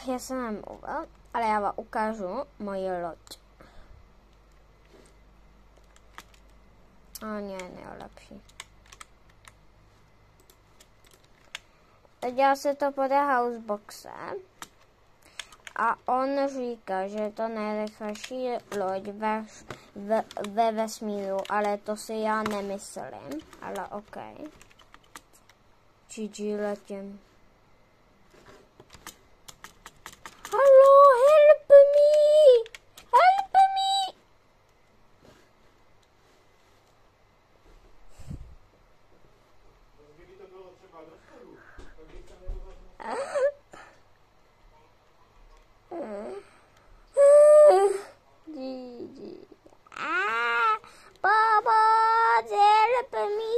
Já jsem nemluvil, ale já vám ukážu moji loď. A ne, nejlepší. Dělá se to pod Houseboxem a on říká, že je to nejrychlejší loď ve vesmíru, ale to si já nemyslím, ale OK. GG, letím. Hello, help me! Help me! Pomoc, help me!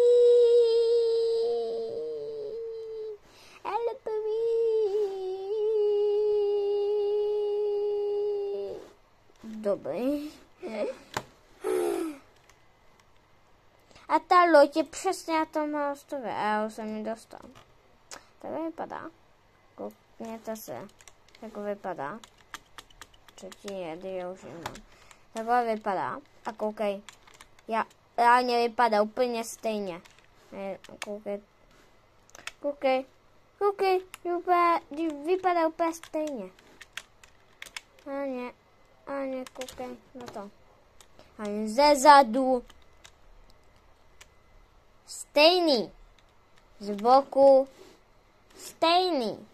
Help me! Dobrý. A ta loď je přesně na tom ostrově. A já už jsem ji dostal. Tak vypadá. Koukněte se, jak vypadá. Třetí jedy, já už nemám. Takhle vypadá. A koukej. Reálně vypadá úplně stejně. Koukej. Koukej. Koukej. Vypadá úplně stejně. A ne, koukej na to. A ze zadu. Stejný. Z boku. Stejný.